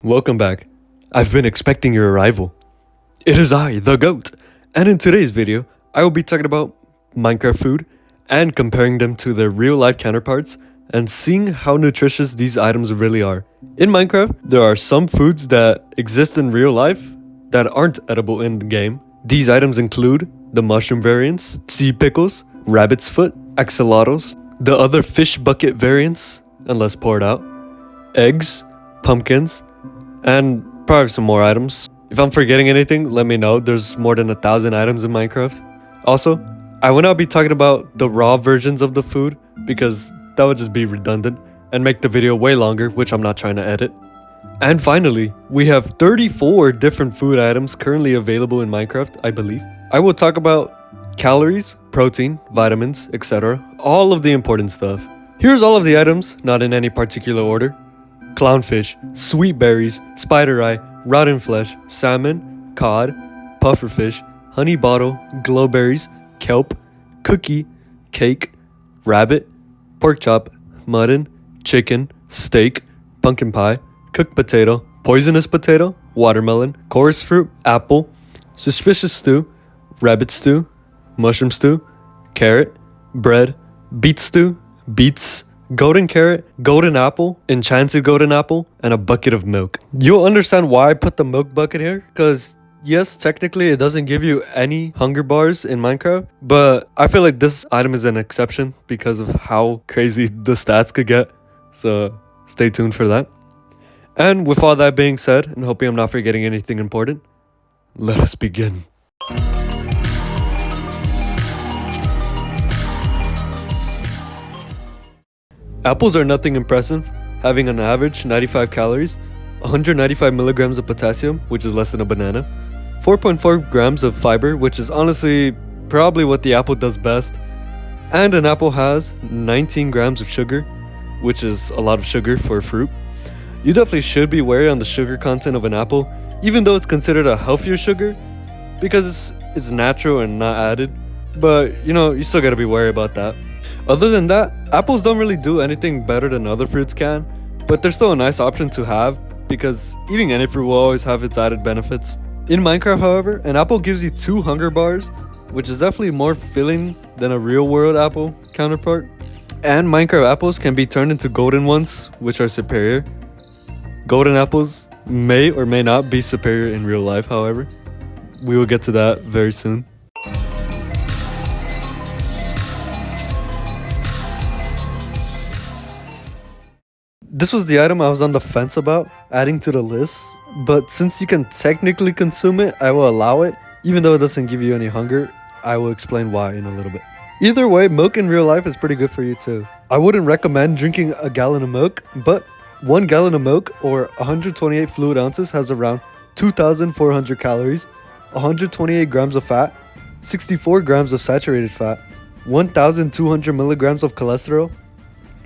Welcome back. I've been expecting your arrival. It is I, the GOAT, and in today's video, I will be talking about Minecraft food and comparing them to their real-life counterparts and seeing how nutritious these items really are. In Minecraft, there are some foods that exist in real life that aren't edible in the game. These items include the mushroom variants, sea pickles, rabbit's foot, axolotls, the other fish bucket variants, unless poured out, eggs, pumpkins, and probably some more items. If I'm forgetting anything, let me know. There's more than 1,000 items in Minecraft. Also, I will not be talking about the raw versions of the food because that would just be redundant and make the video way longer, which I'm not trying to edit. And finally, we have 34 different food items currently available in Minecraft, I believe. I will talk about calories, protein, vitamins, etc. All of the important stuff. Here's all of the items, not in any particular order. Clownfish, sweet berries, spider eye, rotten flesh, salmon, cod, pufferfish, honey bottle, glowberries, kelp, cookie, cake, rabbit, pork chop, mutton, chicken, steak, pumpkin pie, cooked potato, poisonous potato, watermelon, chorus fruit, apple, suspicious stew, rabbit stew, mushroom stew, carrot, bread, beet stew, beets, golden carrot, golden apple, enchanted golden apple, and a bucket of milk. You'll understand why I put the milk bucket here, because yes, technically it doesn't give you any hunger bars in Minecraft, but I feel like this item is an exception because of how crazy the stats could get, so stay tuned for that. And with all that being said, and hoping I'm not forgetting anything important, let us begin. Apples are nothing impressive, having an average 95 calories, 195 milligrams of potassium, which is less than a banana, 4.4 grams of fiber, which is honestly probably what the apple does best, and an apple has 19 grams of sugar, which is a lot of sugar for a fruit. You definitely should be wary on the sugar content of an apple, even though it's considered a healthier sugar, because it's natural and not added, but you still gotta be wary about that. Other than that, apples don't really do anything better than other fruits can, but they're still a nice option to have because eating any fruit will always have its added benefits. In Minecraft, however, an apple gives you 2 hunger bars, which is definitely more filling than a real world apple counterpart. And Minecraft apples can be turned into golden ones, which are superior. Golden apples may or may not be superior in real life, however. We will get to that very soon. This was the item I was on the fence about adding to the list, but since you can technically consume it, I will allow it. Even though it doesn't give you any hunger, I will explain why in a little bit. Either way, milk in real life is pretty good for you too. I wouldn't recommend drinking a gallon of milk, but 1 gallon of milk or 128 fluid ounces has around 2,400 calories, 128 grams of fat, 64 grams of saturated fat, 1,200 milligrams of cholesterol,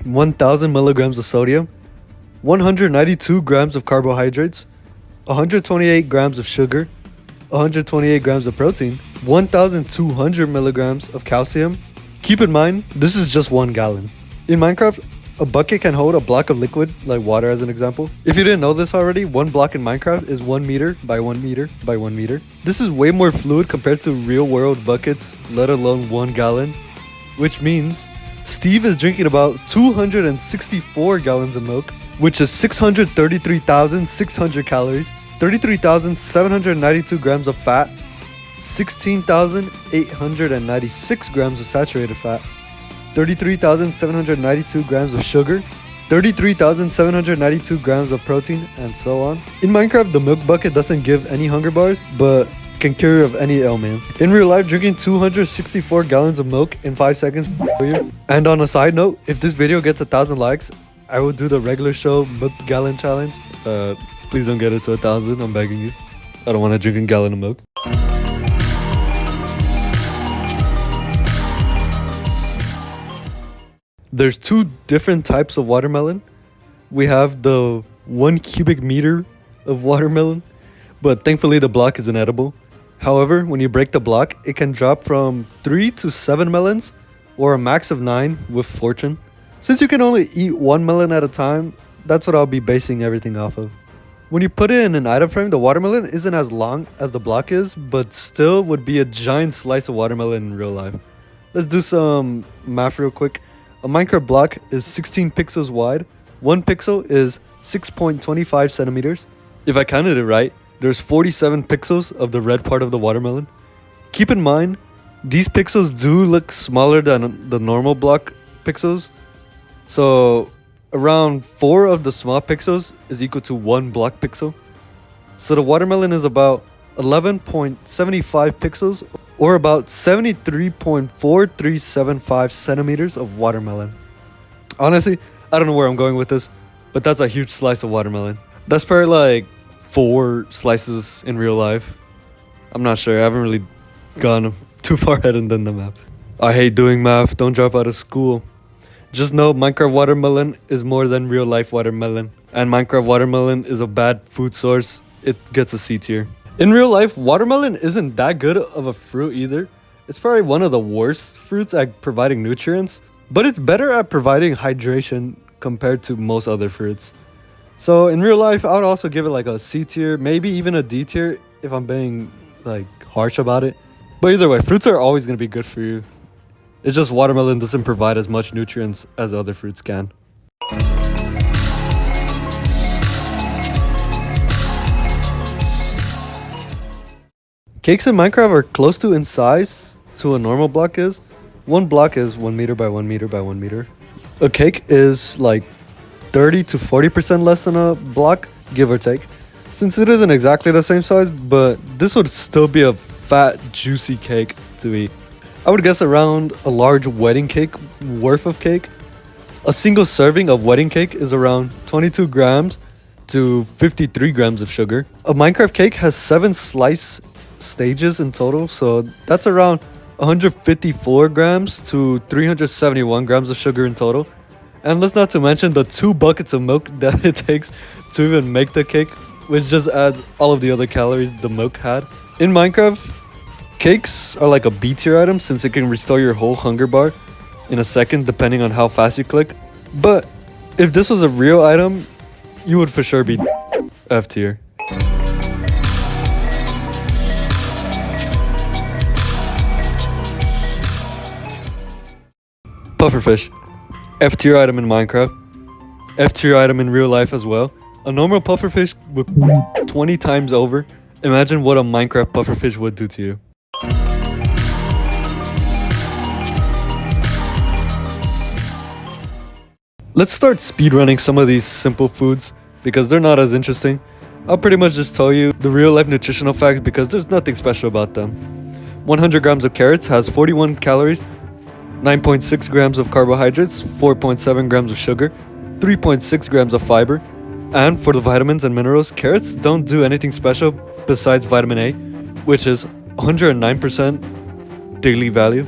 1,000 milligrams of sodium, 192 grams of carbohydrates, 128 grams of sugar, 128 grams of protein, 1,200 milligrams of calcium. Keep in mind, this is just 1 gallon. In Minecraft, a bucket can hold a block of liquid, like water as an example. If you didn't know this already, 1 block in Minecraft is 1 meter by 1 meter by 1 meter. This is way more fluid compared to real world buckets, let alone 1 gallon, which means Steve is drinking about 264 gallons of milk, which is 633,600 calories, 33,792 grams of fat, 16,896 grams of saturated fat, 33,792 grams of sugar, 33,792 grams of protein, and so on. In Minecraft, the milk bucket doesn't give any hunger bars, but can cure you of any ailments. In real life, drinking 264 gallons of milk in 5 seconds for you. And on a side note, if this video gets 1,000 likes, I will do the regular show milk gallon challenge. Please don't get it to 1,000, I'm begging you. I don't want to drink a gallon of milk. There's 2 different types of watermelon. We have the 1 cubic meter of watermelon, but thankfully the block is inedible. However, when you break the block, it can drop from 3 to 7 melons, or a max of 9 with fortune. Since you can only eat 1 melon at a time, that's what I'll be basing everything off of. When you put it in an item frame, the watermelon isn't as long as the block is, but still would be a giant slice of watermelon in real life. Let's do some math real quick. A Minecraft block is 16 pixels wide. 1 pixel is 6.25 centimeters. If I counted it right, there's 47 pixels of the red part of the watermelon. Keep in mind, these pixels do look smaller than the normal block pixels. So around 4 of the small pixels is equal to 1 block pixel. So the watermelon is about 11.75 pixels, or about 73.4375 centimeters of watermelon. Honestly, I don't know where I'm going with this, but that's a huge slice of watermelon. That's probably like 4 slices in real life. I'm not sure. I haven't really gone too far ahead and done the math. I hate doing math. Don't drop out of school. Just know Minecraft watermelon is more than real life watermelon. And Minecraft watermelon is a bad food source. It gets a C tier. In real life, watermelon isn't that good of a fruit either. It's probably one of the worst fruits at providing nutrients, but it's better at providing hydration compared to most other fruits. So in real life, I would also give it like a C tier, maybe even a D tier if I'm being like harsh about it. But either way, fruits are always going to be good for you. It's just watermelon doesn't provide as much nutrients as other fruits can. Cakes in Minecraft are close to in size to a normal block is. One block is 1 meter by 1 meter by 1 meter. A cake is like 30 to 40% less than a block, give or take. Since it isn't exactly the same size, but this would still be a fat, juicy cake to eat. I would guess around a large wedding cake worth of cake. A single serving of wedding cake is around 22 grams to 53 grams of sugar. A Minecraft cake has 7 slice stages in total, so that's around 154 grams to 371 grams of sugar in total. And let's not to mention the 2 buckets of milk that it takes to even make the cake, which just adds all of the other calories the milk had. In Minecraft, cakes are like a B tier item since it can restore your whole hunger bar in a second depending on how fast you click. But if this was a real item, you would for sure be F tier. Pufferfish, F tier item in Minecraft, F tier item in real life as well. A normal pufferfish would 20 times over. Imagine what a Minecraft pufferfish would do to you. Let's start speedrunning some of these simple foods because they're not as interesting. I'll pretty much just tell you the real life nutritional facts because there's nothing special about them. 100 grams of carrots has 41 calories, 9.6 grams of carbohydrates, 4.7 grams of sugar, 3.6 grams of fiber. And for the vitamins and minerals, carrots don't do anything special besides vitamin A, which is 109% daily value.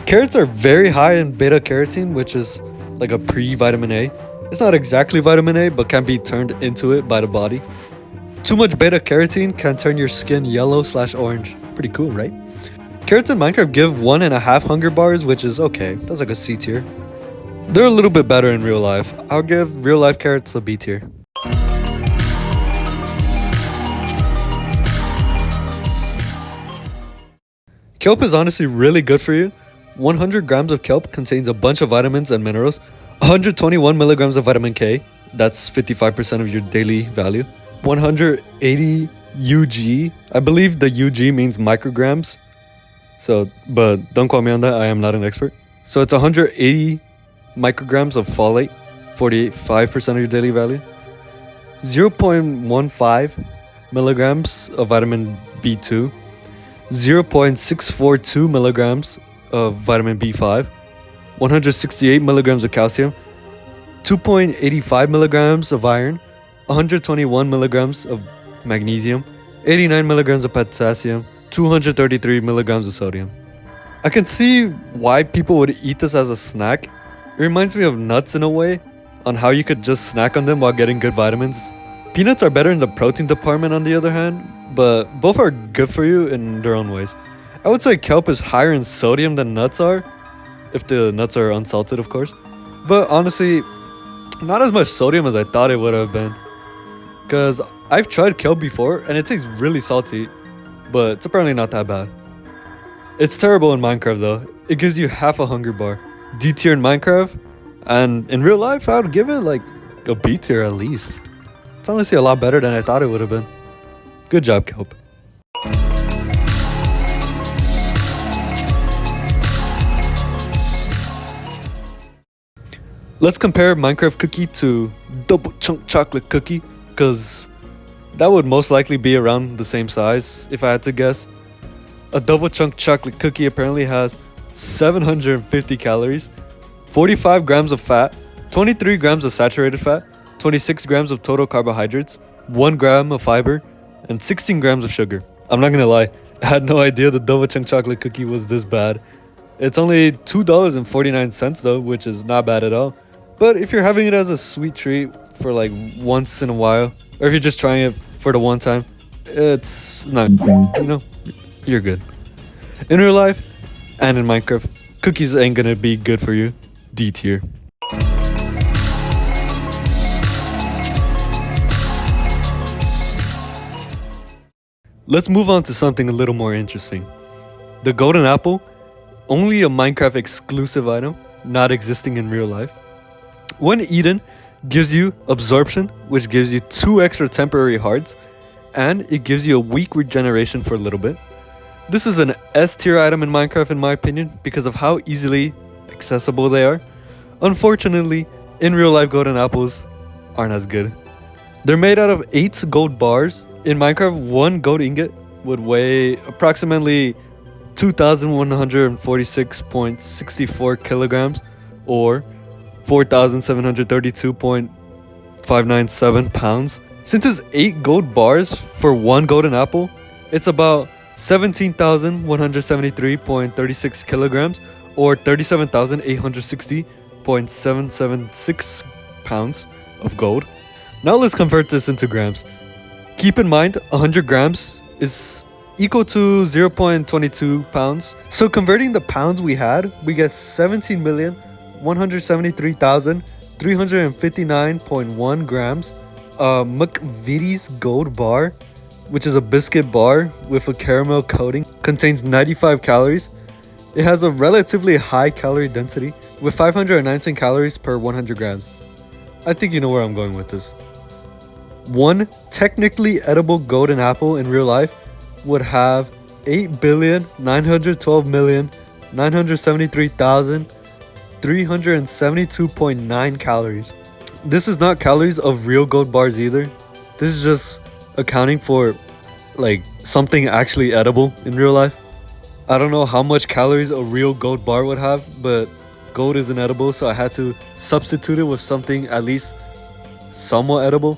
Carrots are very high in beta carotene, which is like a pre-vitamin A. It's not exactly vitamin A, but can be turned into it by the body. Too much beta carotene can turn your skin yellow/orange. Pretty cool, right? Carrots in Minecraft give 1.5 hunger bars, which is okay. That's like a C tier. They're a little bit better in real life. I'll give real life carrots a B tier. Kelp is honestly really good for you. 100 grams of kelp contains a bunch of vitamins and minerals. 121 milligrams of vitamin K, that's 55% of your daily value. 180 UG, I believe the UG means micrograms. So, but don't quote me on that, I am not an expert. So it's 180 micrograms of folate, 45% of your daily value. 0.15 milligrams of vitamin B2. 0.642 milligrams of vitamin B5, 168 milligrams of calcium, 2.85 milligrams of iron, 121 milligrams of magnesium, 89 milligrams of potassium, 233 milligrams of sodium. I can see why people would eat this as a snack. It reminds me of nuts in a way, on how you could just snack on them while getting good vitamins. Peanuts are better in the protein department on the other hand, but both are good for you in their own ways. I would say kelp is higher in sodium than nuts are, if the nuts are unsalted of course. But honestly, not as much sodium as I thought it would have been. Because I've tried kelp before and it tastes really salty, but it's apparently not that bad. It's terrible in Minecraft though. It gives you half a hunger bar. D tier in Minecraft, and in real life I would give it like a B tier at least. It's honestly a lot better than I thought it would have been. Good job, Kelp. Let's compare Minecraft cookie to double chunk chocolate cookie, because that would most likely be around the same size if I had to guess. A double chunk chocolate cookie apparently has 750 calories, 45 grams of fat, 23 grams of saturated fat, 26 grams of total carbohydrates, 1 gram of fiber, and 16 grams of sugar. I'm not gonna lie, I had no idea the double chunk chocolate cookie was this bad. It's only $2.49 though, which is not bad at all. But if you're having it as a sweet treat for like once in a while, or if you're just trying it for the one time, it's not, you're good. In real life and in Minecraft, cookies ain't gonna be good for you. D tier. Let's move on to something a little more interesting. The golden apple, only a Minecraft exclusive item, not existing in real life. When eaten, gives you absorption, which gives you 2 extra temporary hearts, and it gives you a weak regeneration for a little bit. This is an S tier item in Minecraft in my opinion because of how easily accessible they are. Unfortunately, in real life golden apples aren't as good. They're made out of 8 gold bars. In Minecraft, 1 gold ingot would weigh approximately 2,146.64 kilograms or 4,732.597 pounds. Since it's 8 gold bars for 1 golden apple, it's about 17,173.36 kilograms or 37,860.776 pounds of gold. Now let's convert this into grams. Keep in mind, 100 grams is equal to 0.22 pounds. So converting the pounds we had, we get 17,173,359.1 grams. McVitie's gold bar, which is a biscuit bar with a caramel coating, contains 95 calories. It has a relatively high calorie density with 519 calories per 100 grams. I think you know where I'm going with this. One technically edible golden apple in real life would have 8,912,973,372.9 calories. This is not calories of real gold bars either. This is just accounting for like something actually edible in real life. I don't know how much calories a real gold bar would have, but gold isn't edible, so I had to substitute it with something at least somewhat edible.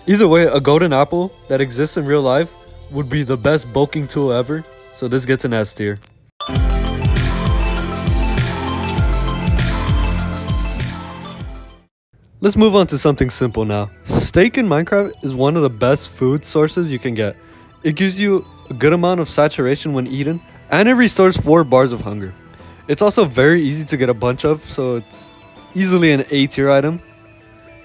Either way, a golden apple that exists in real life would be the best bulking tool ever, so this gets an S tier. Let's move on to something simple now. Steak in Minecraft is one of the best food sources you can get. It gives you a good amount of saturation when eaten, and it restores 4 bars of hunger. It's also very easy to get a bunch of, so it's easily an A tier item.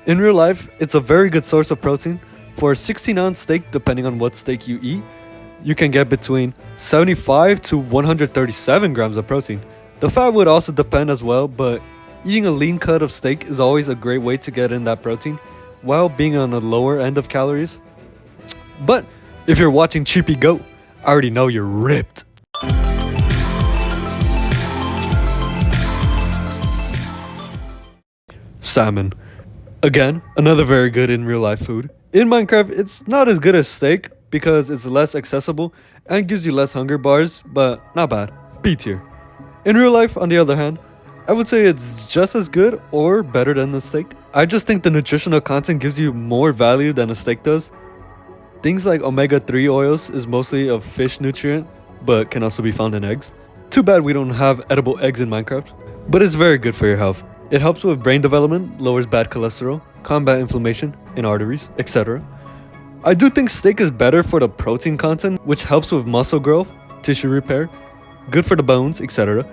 In real life, it's a very good source of protein. For a 16-ounce steak, depending on what steak you eat, you can get between 75 to 137 grams of protein. The fat would also depend as well, but eating a lean cut of steak is always a great way to get in that protein, while being on the lower end of calories. But if you're watching Cheapy Goat, I already know you're ripped. Salmon. Again, another very good in real life food. In Minecraft, it's not as good as steak because it's less accessible and gives you less hunger bars, but not bad. B tier. In real life, on the other hand, I would say it's just as good or better than the steak. I just think the nutritional content gives you more value than a steak does. Things like omega-3 oils is mostly a fish nutrient, but can also be found in eggs. Too bad we don't have edible eggs in Minecraft, but it's very good for your health. It helps with brain development, lowers bad cholesterol, combat inflammation in arteries, etc. I do think steak is better for the protein content, which helps with muscle growth, tissue repair, good for the bones, etc.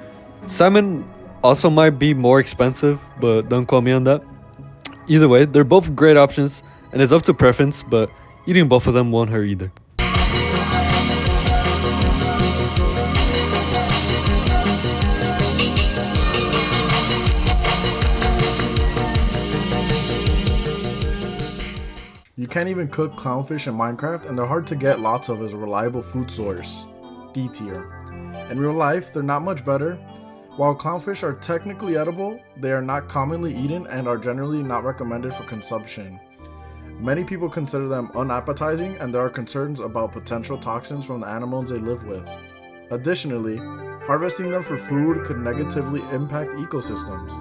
Salmon also might be more expensive, but don't quote me on that. Either way, they're both great options and it's up to preference, but eating both of them won't hurt either. You can't even cook clownfish in Minecraft, and they're hard to get lots of as a reliable food source. D tier. In real life, they're not much better. While clownfish are technically edible, they are not commonly eaten and are generally not recommended for consumption. Many people consider them unappetizing, and there are concerns about potential toxins from the animals they live with. Additionally, harvesting them for food could negatively impact ecosystems.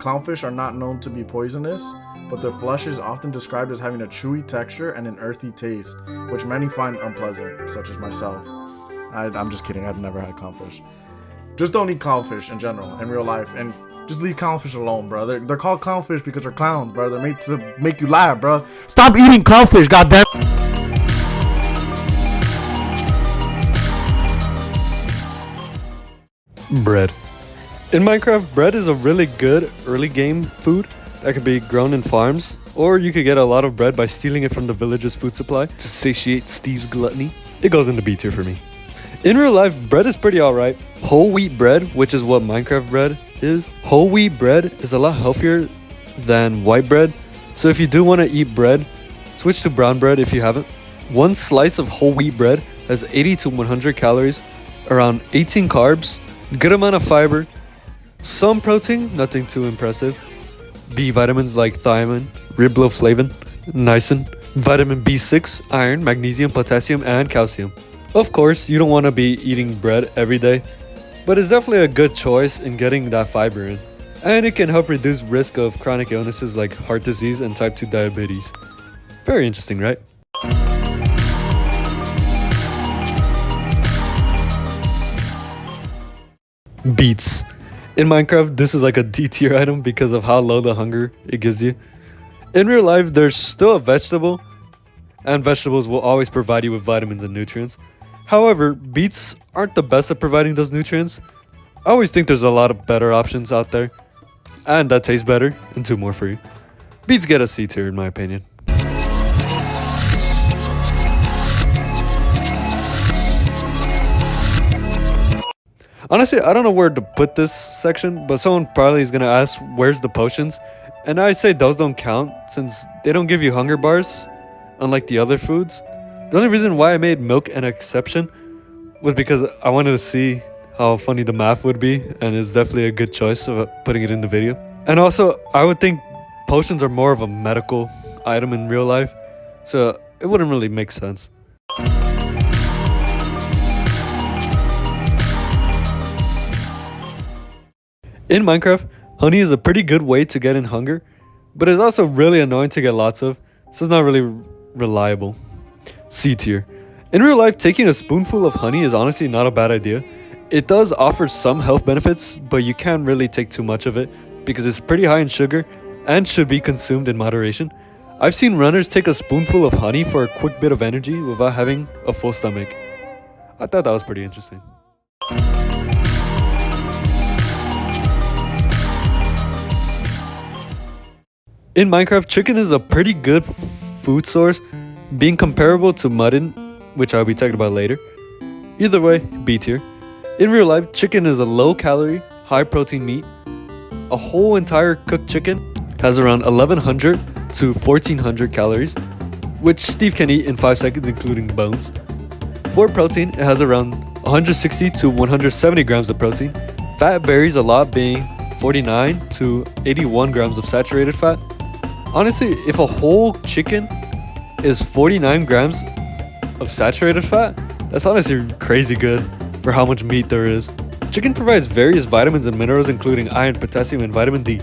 Clownfish are not known to be poisonous, but their flesh is often described as having a chewy texture and an earthy taste, which many find unpleasant, such as myself. I'm just kidding, I've never had clownfish. Just don't eat clownfish in general, in real life, and just leave clownfish alone, bro. They're called clownfish because they're clowns, bro. They're made to make you laugh, bro. Stop eating clownfish, goddamn. Bread. In Minecraft, bread is a really good early game food that can be grown in farms, or you could get a lot of bread by stealing it from the village's food supply to satiate Steve's gluttony. It goes into B tier for me. In real life, bread is pretty alright. Whole wheat bread, which is what Minecraft bread is, whole wheat bread is a lot healthier than white bread, so if you do want to eat bread, switch to brown bread if you haven't. One slice of whole wheat bread has 80 to 100 calories, around 18 carbs, good amount of fiber, some protein, nothing too impressive, B vitamins like thiamine, riboflavin, niacin, vitamin B6, iron, magnesium, potassium, and calcium. Of course, you don't want to be eating bread every day, but it's definitely a good choice in getting that fiber in. And it can help reduce risk of chronic illnesses like heart disease and type 2 diabetes. Very interesting, right? Beets. In Minecraft, this is like a D tier item because of how low the hunger it gives you. In real life, there's still a vegetable, and vegetables will always provide you with vitamins and nutrients. However, beets aren't the best at providing those nutrients. I always think there's a lot of better options out there, and that taste better, and 2 more for you. Beets get a C tier in my opinion. Honestly, I don't know where to put this section, but someone probably is going to ask, where's the potions? And I say those don't count, since they don't give you hunger bars, unlike the other foods. The only reason why I made milk an exception was because I wanted to see how funny the math would be, and it's definitely a good choice of putting it in the video. And also, I would think potions are more of a medical item in real life, so it wouldn't really make sense. In Minecraft, honey is a pretty good way to get in hunger, but it's also really annoying to get lots of, so it's not really reliable. C tier. In real life, taking a spoonful of honey is honestly not a bad idea. It does offer some health benefits, but you can't really take too much of it because it's pretty high in sugar and should be consumed in moderation. I've seen runners take a spoonful of honey for a quick bit of energy without having a full stomach. I thought that was pretty interesting. In Minecraft, chicken is a pretty good food source, being comparable to mutton, which I'll be talking about later. Either way, B tier. In real life, chicken is a low-calorie, high-protein meat. A whole entire cooked chicken has around 1,100 to 1,400 calories, which Steve can eat in 5 seconds, including bones. For protein, it has around 160 to 170 grams of protein. Fat varies a lot, being 49 to 81 grams of saturated fat. Honestly, if a whole chicken is 49 grams of saturated fat, that's honestly crazy good for how much meat there is. Chicken provides various vitamins and minerals, including iron, potassium, and vitamin D.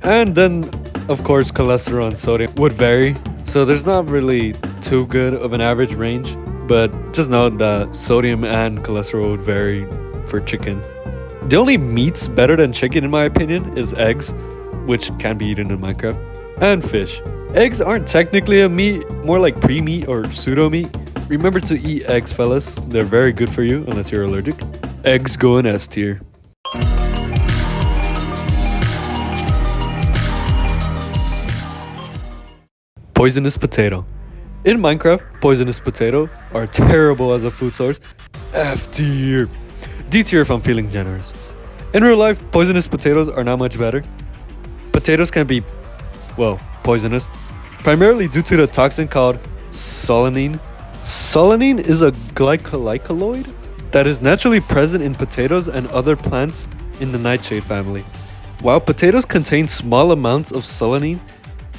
And then, of course, cholesterol and sodium would vary, so there's not really too good of an average range, but just know that sodium and cholesterol would vary for chicken. The only meats better than chicken, in my opinion, is eggs, which can be eaten in Minecraft, and fish. Eggs aren't technically a meat, more like pre-meat or pseudo-meat. Remember to eat eggs, fellas. They're very good for you, unless you're allergic. Eggs go in S tier. poisonous potato. In Minecraft, poisonous potato are terrible as a food source. F tier. D tier if I'm feeling generous. In real life, poisonous potatoes are not much better. Potatoes can be, well, poisonous, primarily due to the toxin called solanine. Solanine is a glycolloid that is naturally present in potatoes and other plants in the nightshade family. While potatoes contain small amounts of solanine,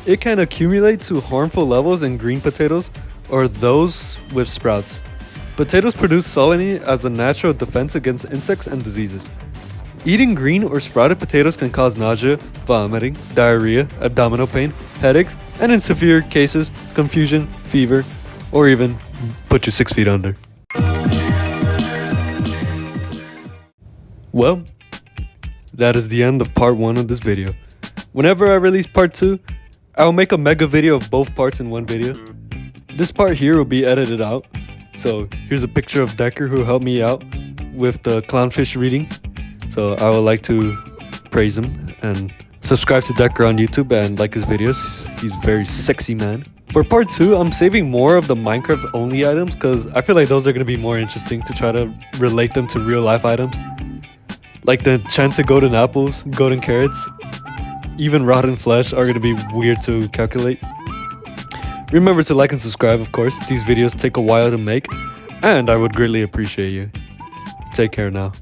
it can accumulate to harmful levels in green potatoes or those with sprouts. Potatoes produce solanine as a natural defense against insects and diseases. Eating green or sprouted potatoes can cause nausea, vomiting, diarrhea, abdominal pain, headaches, and in severe cases, confusion, fever, or even put you 6 feet under. Well, that is the end of part 1 of this video. Whenever I release part 2, I will make a mega video of both parts in one video. This part here will be edited out. So here's a picture of Decker who helped me out with the clownfish reading. So I would like to praise him and subscribe to Decker on YouTube and like his videos. He's a very sexy man. For part 2, I'm saving more of the Minecraft only items because I feel like those are going to be more interesting to try to relate them to real life items. Like the enchanted golden apples, golden carrots, even rotten flesh are going to be weird to calculate. Remember to like and subscribe, of course. These videos take a while to make and I would greatly appreciate you. Take care now.